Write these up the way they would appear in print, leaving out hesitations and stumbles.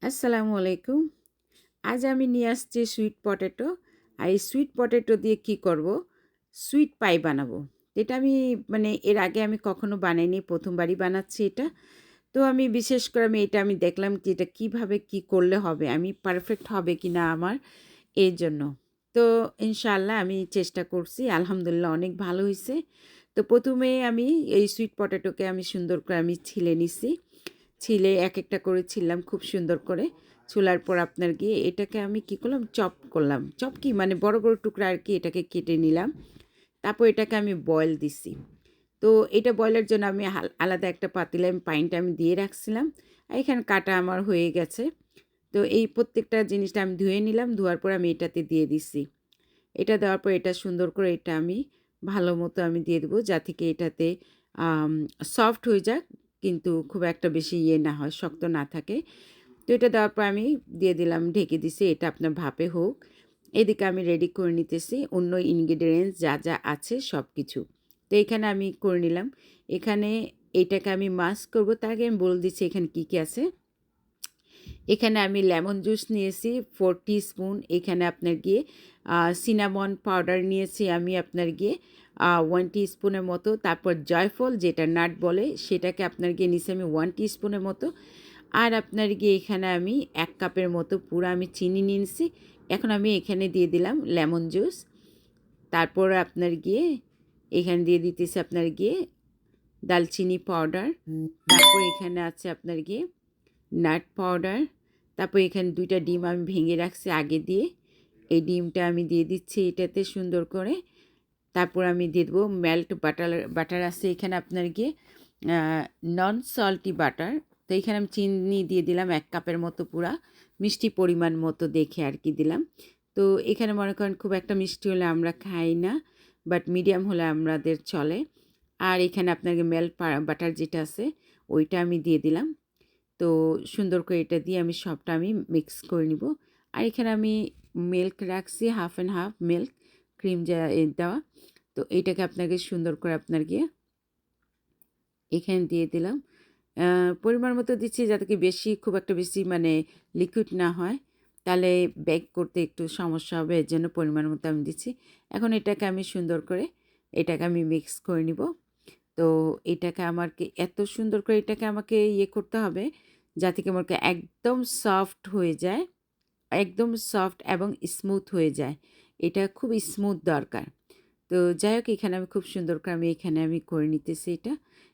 আসসালামু আলাইকুম। আজ আমি নিয়ে আসছি সুইট পটেটো। আর এই সুইট পটেটো দিয়ে কি করব? সুইট পাই বানাবো। এটা আমি এর আগে আমি কখনো বানাইনি, প্রথমবারই বানাচ্ছি এটা। তো আমি বিশেষ করে আমি দেখলাম যে এটা কিভাবে কি করলে হবে, আমি পারফেক্ট হবে কিনা আমার এই জন্য। তো ইনশাআল্লাহ আমি চেষ্টা করছি। আলহামদুলিল্লাহ অনেক ভালো হইছে। তো ১ম এ আমি এই সুইট পটেটোকে আমি সুন্দর করে আমি ছিলে নিছি। ছিলে এক-একটা করে ছিললাম খুব সুন্দর করে। ছুলার পর আপনার গিয়ে এটাকে আমি কি করলাম? চপ করলাম। চপ কি মানে বড়, বড় টুকরা আরকি এটাকে কেটে নিলাম। তারপর এটাকে আমি বয়েল দিছি। তো এটা বয়েলের জন্য আমি আলাদা একটা পাতিলে পানিটা আমি দিয়ে রাখছিলাম। আর এখানে কাটা আমার হয়ে গেছে। তো এই প্রত্যেকটা জিনিসটা আমি ধুয়ে নিলাম। ধোয়ার পর আমি এটাতে দিয়ে দিছি। এটা দেওয়ার পর এটা সুন্দর করে এটা আমি ভালো মতো আমি দিয়ে দেবো, যা থেকে এটাতে আম সফট হয়ে যাক, কিন্তু খুব একটা বেশি ইয়ে না হয়, শক্ত না থাকে। তো এটা দেওয়ার পর আমি দিয়ে দিলাম, ঢেকে দিছি। এটা আপনার ভাপে হোক। এদিকে আমি রেডি করে নিতেছি অন্য ইনগ্রিডিয়েন্টস যা, যা আছে সব কিছু। তো এখানে আমি করে নিলাম। এখানে এইটাকে আমি মাস্ক করব, তার আগে আমি বলে দিচ্ছি এখানে কী, কী আছে। এখানে আমি লেমন জুস নিয়েছি 4 টিস্পুন। এখানে আপনার গিয়ে সিনামন পাউডার নিয়েছি আমি আপনার গিয়ে 1 টিস্পুনের মতো। তারপর জয়ফল যেটা নাট বলে সেটাকে আপনার গিয়ে নিয়েছি আমি 1 টিস্পুনের মতো। আর আপনার গিয়ে এখানে আমি 1 কাপের মতো পুরা আমি চিনি নিয়েছি। এখন আমি এখানে দিয়ে দিলাম লেমন জুস। তারপর আপনার গিয়ে এখানে দিয়ে দিতেছি আপনার গিয়ে দালচিনি পাউডার। তারপর এখানে আছে আপনার গিয়ে নাট পাউডার। তারপর এখানে 2টা ডিম আমি ভেঙে রাখছি আগে দিয়ে। এই ডিমটা আমি দিয়ে দিচ্ছি এটাতে সুন্দর করে। তারপর আমি দিয়ে দেবো মেল্ট বাটার। বাটার আছে এখানে আপনার গিয়ে নন সল্টি বাটার। তো এখানে আমি চিনি দিয়ে দিলাম 1 কাপের মতো পুরা। মিষ্টি পরিমাণ মতো দেখে আর কি দিলাম। তো এখানে মনে করেন খুব একটা মিষ্টি হলে আমরা খাই না, বাট মিডিয়াম হলে আমাদের চলে। আর এখানে আপনাকে মেল্ট বাটার যেটা আছে ওইটা আমি দিয়ে দিলাম। তো সুন্দর করে এটা দিয়ে আমি সবটা আমি মিক্স করে নিব। আর এখানে আমি মিল্ক রাখছি, half and half milk, cream যা দেওয়া। তো এইটাকে আপনাকে সুন্দর করে আপনার গিয়ে এখানে দিয়ে দিলাম। পরিমাণ মতো দিচ্ছি যাতে কি বেশি, খুব একটা বেশি লিকুইড না হয়, তাহলে বেক করতে একটু সমস্যা হবে, এর জন্য পরিমাণ মতো আমি দিচ্ছি। এখন এটাকে আমি সুন্দর করে এটাকে আমি মিক্স করে নিব। তো এটাকে আমাকে এত সুন্দর করে এটাকে আমাকে ইয়ে করতে হবে যাতে কি আমাকে একদম সফট হয়ে যায়, একদম সফট এবং স্মুথ হয়ে যায়। এটা খুব স্মুথ দরকার। তো যাই হোক এখানে আমি খুব সুন্দর করে আমি এখানে আমি করে নিতেছি এটা।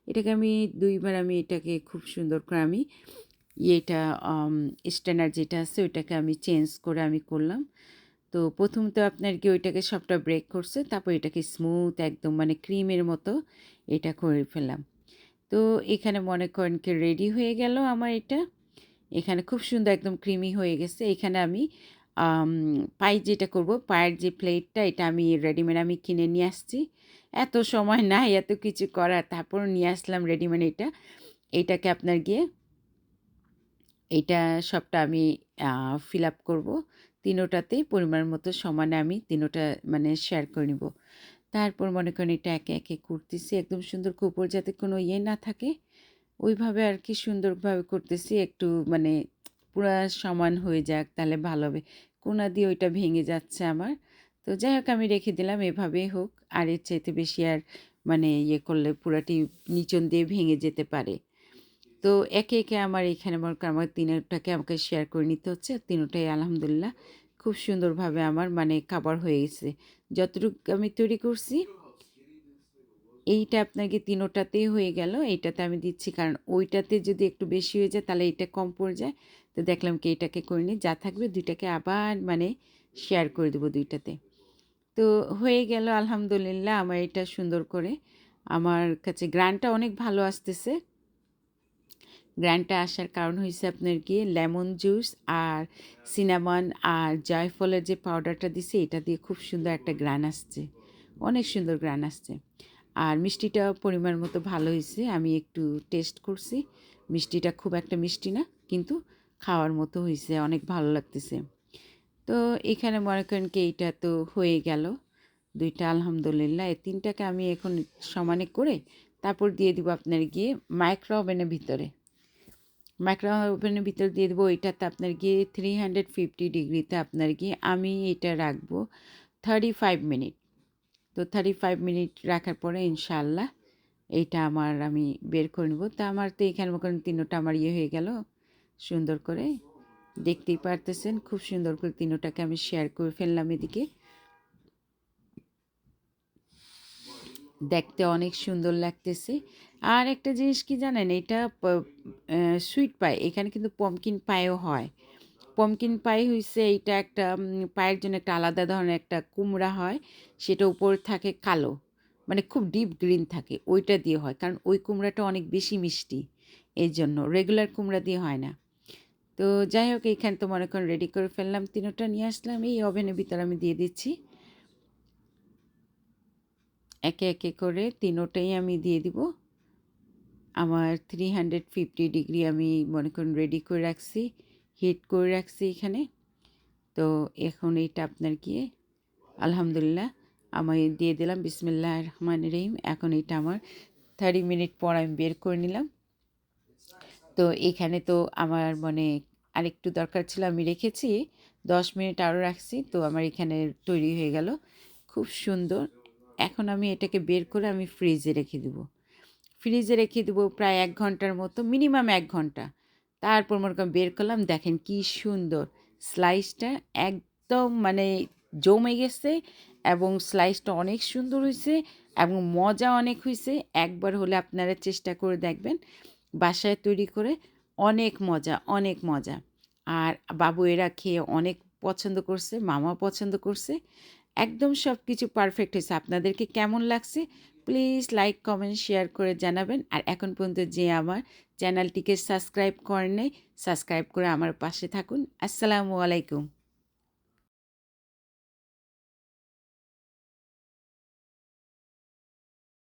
এটাকে আমি 2 বার আমি এটাকে খুব সুন্দর করে আমি ইয়েটা স্ট্যানার যেটা আছে ওইটাকে আমি চেঞ্জ করে আমি করলাম। তো প্রথম তো আপনার কি ওইটাকে সবটা ব্রেক করছে, তারপর এটাকে স্মুথ একদম ক্রিমের মতো এটা করে ফেললাম। তো এখানে মনে করেন কি রেডি হয়ে গেল আমার এটা। এখানে খুব সুন্দর একদম ক্রিমি হয়ে গেছে। এখানে আমি পাই যেটা করব, পায়ের যে প্লেটটা এটা আমি রেডিমেড আমি কিনে নিয়ে আসছি। এত সময় নাই এত কিছু করার, তারপর নিয়ে আসলাম রেডিমেড এটা। এইটাকে আপনার গিয়ে এইটা সবটা আমি ফিল আপ করবো। তিনোটাতেই পরিমাণ মতো সমানে আমি তিনোটা শেয়ার করে নিব। তারপর মনে করেন এটা একে, একে করতেছি একদম সুন্দর করে, উপর যাতে কোনো ইয়ে না থাকে ওইভাবে আর কি সুন্দরভাবে করতেছি। একটু পুরা সমান হয়ে যাক তাহলে ভালো হবে। কোনা দিয়ে ওইটা ভেঙে যাচ্ছে আমার। তো যাই হোক আমি রেখে দিলাম, এভাবেই হোক। আর এর চাইতে বেশি আর ইয়ে করলে পুরাটি নিচন দিয়ে ভেঙে যেতে পারে। তো একে, একে আমার এখানে মনে করেন আমার তিনোটাকে আমাকে শেয়ার করে নিতে হচ্ছে। তিনোটাই আলহামদুলিল্লাহ খুব সুন্দরভাবে আমার কাভার হয়ে গেছে। যতটুকু আমি তৈরি করছি এইটা আপনাকে তিনোটাতেই হয়ে গেল। এইটাতে আমি দিচ্ছি কারণ ওইটাতে যদি একটু বেশি হয়ে যায় তাহলে এটা কম পড়ে যায়। তো দেখলাম কি এটাকে করে নিই, যা থাকবে 2টাকে আবার শেয়ার করে দেবো 2টাতে। তো হয়ে গেল আলহামদুলিল্লাহ আমার এটা সুন্দর করে। আমার কাছে গ্রানটা অনেক ভালো আসতেছে। গ্রানটা আসার কারণ হয়েছে আপনার গিয়ে লেমন জুস আর সিনামন আর জয়ফলের যে পাউডারটা দিছি এটা দিয়ে খুব সুন্দর একটা গ্রান আসছে, অনেক সুন্দর গ্রান আসছে। আর মিষ্টিটা পরিমাণ মতো ভালো হয়েছে, আমি একটু টেস্ট করছি। মিষ্টিটা খুব একটা মিষ্টি না, কিন্তু খাওয়ার মতো হয়েছে, অনেক ভালো লাগতেছে। তো এখানে মনে করেন কি এইটা তো হয়ে গেল 2টা আলহামদুলিল্লাহ। এই 3টাকে আমি এখন সমানে করে তারপর দিয়ে দিব আপনার গিয়ে মাইক্রো ওভেনের ভিতরে। মাইক্রো ওভেনের ভিতর দিয়ে দেবো। এটাতে আপনার গিয়ে 350 ডিগ্রিতে আপনার গিয়ে আমি এটা রাখবো 35 মিনিট। তো 35 মিনিট রাখার পরে ইনশাআল্লাহ এইটা আমি বের করে নেব। তা আমার তো এখানে মনে করেন তিনোটা আমার হয়ে গেল সুন্দর করে, দেখতেই পারতেছেন খুব সুন্দর করে তিনোটাকে আমি শেয়ার করে ফেললাম এদিকে। দেখতে অনেক সুন্দর লাগতেছে। আর একটা জিনিস কি জানেন, এটা সুইট পাই, এখানে কিন্তু পমকিন পাইও হয়। পমকিন পাই হইছে এইটা একটা পায়ের জন্য একটা আলাদা ধরনের একটা কুমড়া হয়, সেটা উপর থাকে কালো, মানে খুব ডিপ গ্রিন থাকে, ওইটা দিয়ে হয়, কারণ ওই কুমড়াটা অনেক বেশি মিষ্টি, এই জন্য রেগুলার কুমড়া দিয়ে হয় না। তো যাই হোক, এইখানে তো মনে করেন রেডি করে ফেললাম, তিনোটা নিয়ে আসলাম, এই ওভেনের ভিতরে আমি দিয়ে দিচ্ছি একে একে করে, তিনোটাই আমি দিয়ে দিব। আমার 350 ডিগ্রি আমি মনে করুন রেডি করে রাখছি, হিট করে রাখছি এখানে। তো এখন এইটা আপনার গিয়ে আলহামদুলিল্লাহ আমি দিয়ে দিলাম, বিসমিল্লাহির রহমানির রহিম। এখন এটা আমার 30 মিনিট পর আমি বের করে নিলাম। তো এখানে তো আমার মানে আরেকটু দরকার ছিল, আমি রেখেছি 10 মিনিট আরও রাখছি, তো আমার এখানে তৈরি হয়ে গেল খুব সুন্দর। এখন আমি এটাকে বের করে আমি ফ্রিজে রেখে দেবো। ফ্রিজে রেখে দেবো প্রায় 1 ঘন্টার মতো, মিনিমাম 1 ঘন্টা। তারপর মনে করেন বের করলাম, দেখেন কি সুন্দর স্লাইসটা, একদম মানে জমে গেছে, এবং স্লাইসটা অনেক সুন্দর হয়েছে এবং মজা অনেক হয়েছে। একবার হলে আপনারা চেষ্টা করে দেখবেন বাসায় তৈরি করে, অনেক মজা অনেক মজা। আর বাবু এরা খেয়ে অনেক পছন্দ করছে, মামা পছন্দ করছে, একদম সব কিছু পারফেক্ট হয়েছে। আপনাদেরকে কেমন লাগছে প্লিজ লাইক কমেন্ট শেয়ার করে জানাবেন। আর এখন পর্যন্ত যে আমার চ্যানেলটিকে সাবস্ক্রাইব করেন নাই, সাবস্ক্রাইব করে আমার পাশে থাকুন। আসসালামু আলাইকুম।